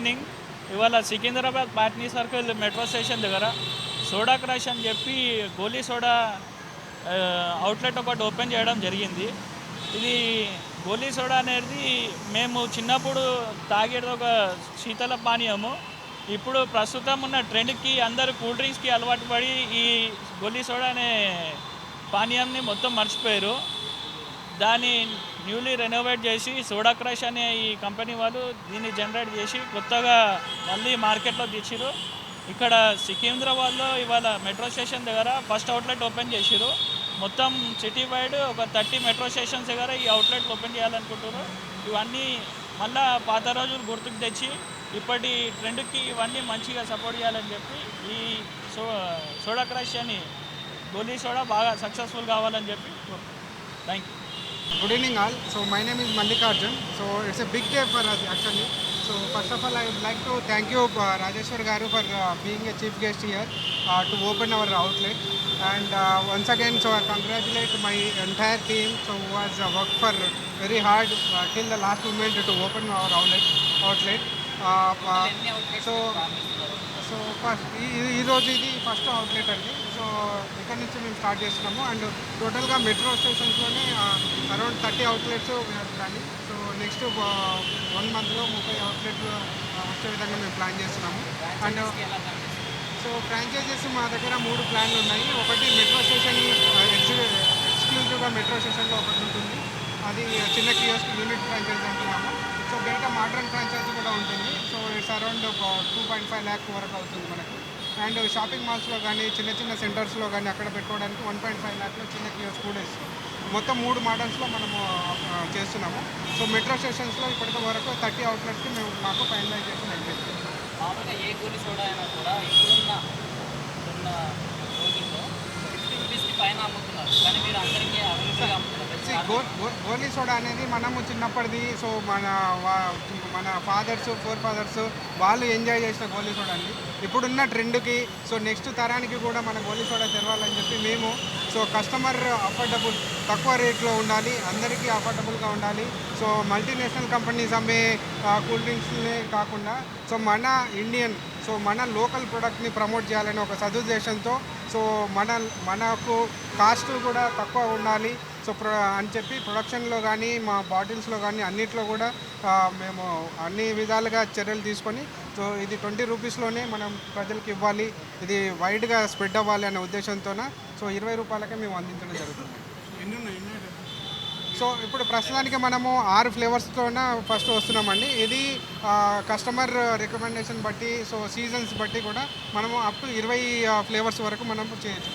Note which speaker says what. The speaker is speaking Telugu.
Speaker 1: ఈవినింగ్ ఇవాళ Secunderabad Patny circle metro station దగ్గర సోడా క్రష్ అని చెప్పి గోలీ సోడా అవుట్లెట్ ఒకటి ఓపెన్ చేయడం జరిగింది. ఇది గోలీ సోడా అనేది మేము చిన్నప్పుడు తాగేది ఒక శీతల పానీయము. ఇప్పుడు ప్రస్తుతం ఉన్న ట్రెండ్కి అందరూ కూల్ డ్రింక్స్కి అలవాటు పడి ఈ గోలీ సోడా అనే పానీయాన్ని మొత్తం మర్చిపోయారు. దాన్ని న్యూలీ రెనోవేట్ చేసి సోడా క్రష్ అనే ఈ కంపెనీ వాళ్ళు దీన్ని జనరేట్ చేసి కొత్తగా మళ్ళీ మార్కెట్లో తెచ్చిరు. ఇక్కడ సికింద్రాబాద్లో ఇవాళ మెట్రో స్టేషన్ దగ్గర ఫస్ట్ అవుట్లెట్ ఓపెన్ చేసిరు. మొత్తం సిటీ వైడ్ ఒక 30 మెట్రో స్టేషన్స్ దగ్గర ఈ అవుట్లెట్లు ఓపెన్ చేయాలనుకుంటున్నారు. ఇవన్నీ మళ్ళీ పాత రోజులు గుర్తుకు తెచ్చి ఇప్పటి ట్రెండ్కి ఇవన్నీ మంచిగా సపోర్ట్ చేయాలని చెప్పి ఈ సోడా క్రష్ అని గోలీ సోడా బాగా సక్సెస్ఫుల్ కావాలని చెప్పి thank you.
Speaker 2: Good evening all. So my name is Mallikarjun. So it's a big day for us actually. So first of all I would like to thank you Rajeshwar Garu for being a chief guest here to open our outlet. And once again so I congratulate my entire team so who has worked for very hard till the last moment to open our outlet. So so first ఈరోజు ఇది ఫస్ట్ అవుట్లెట్ అండి. సో ఇక్కడ నుంచి మేము స్టార్ట్ చేస్తున్నాము అండ్ టోటల్గా మెట్రో స్టేషన్స్లోనే అరౌండ్ 30 అవుట్లెట్స్ కానీ సో నెక్స్ట్ 1 మంత్లో 30 అవుట్లెట్లు వచ్చే విధంగా మేము ప్లాన్ చేస్తున్నాము. అండ్ సో ఫ్రాంచైజెస్ మా దగ్గర 3 ప్లాన్లు ఉన్నాయి. ఒకటి మెట్రో స్టేషన్ ఎక్స్క్లూజివ్గా మెట్రో స్టేషన్లో ఒకటి ఉంటుంది, అది చిన్న కియోస్క్ యూనిట్ ఫ్రాంచైజీ అంటున్నాము. సో బయట మోడర్న్ ఫ్రాంచైజీ కూడా ఉంటుంది. సో ఇట్స్ అరౌండ్ 2.5 lakh వరకు అవుతుంది మనకు. అండ్ షాపింగ్ మాల్స్లో కానీ చిన్న చిన్న సెంటర్స్లో కానీ అక్కడ పెట్టుకోవడానికి 1.5 lakhలో చిన్న కియోస్క్ కూడా ఇస్తాం. మొత్తం 3 మోడల్స్లో మనము చేస్తున్నాము. సో మెట్రో స్టేషన్స్లో ఇప్పటి వరకు 30 అవుట్లెట్స్కి మేము మాకు ఫైనలైజేషన్ అయిపోయింది.
Speaker 3: మామూలుగా ఏ గోలీ సోడా అయినా కూడా ఇప్పుడున్న రోజుల్లో 50 రూపీస్కి పైన అమ్ముతున్నారు, కానీ మీరు అందరికీ అవైలబుల్గా అమ్ముతున్నారు.
Speaker 2: గోలీ సోడా అనేది మనము చిన్నప్పటిది. సో మన ఫోర్ ఫాదర్స్ వాళ్ళు ఎంజాయ్ చేసిన గోలీ సోడా అండి. ఇప్పుడున్న ట్రెండ్కి సో నెక్స్ట్ తరానికి కూడా మన గోలీ సోడా తెరవాలని చెప్పి మేము సో కస్టమర్ అఫోర్డబుల్ తక్కువ రేట్లో ఉండాలి, అందరికీ అఫోర్డబుల్గా ఉండాలి. సో మల్టీనేషనల్ కంపెనీస్ అమ్మే కూల్ డ్రింక్స్నే కాకుండా సో మన ఇండియన్ సో మన లోకల్ ప్రోడక్ట్ని ప్రమోట్ చేయాలని ఒక సదుద్దేశంతో సో మనకు కాస్ట్ కూడా తక్కువ ఉండాలి సో అని చెప్పి ప్రొడక్షన్లో కానీ మా బాటిల్స్లో కానీ అన్నిట్లో కూడా మేము అన్ని విధాలుగా చర్యలు తీసుకొని సో ఇది 20 రూపీస్లోనే మనం ప్రజలకు ఇవ్వాలి, ఇది వైడ్గా స్ప్రెడ్ అవ్వాలి అనే ఉద్దేశంతోన సో 20 రూపాయలకే మేము అందించడం జరుగుతుంది. సో ఇప్పుడు ప్రస్తుతానికి మనము 6 ఫ్లేవర్స్తోన ఫస్ట్ వస్తున్నామండి. ఇది కస్టమర్ రికమెండేషన్ బట్టి సో సీజన్స్ బట్టి కూడా మనము అప్ టు 20 ఫ్లేవర్స్ వరకు మనం చేయొచ్చు.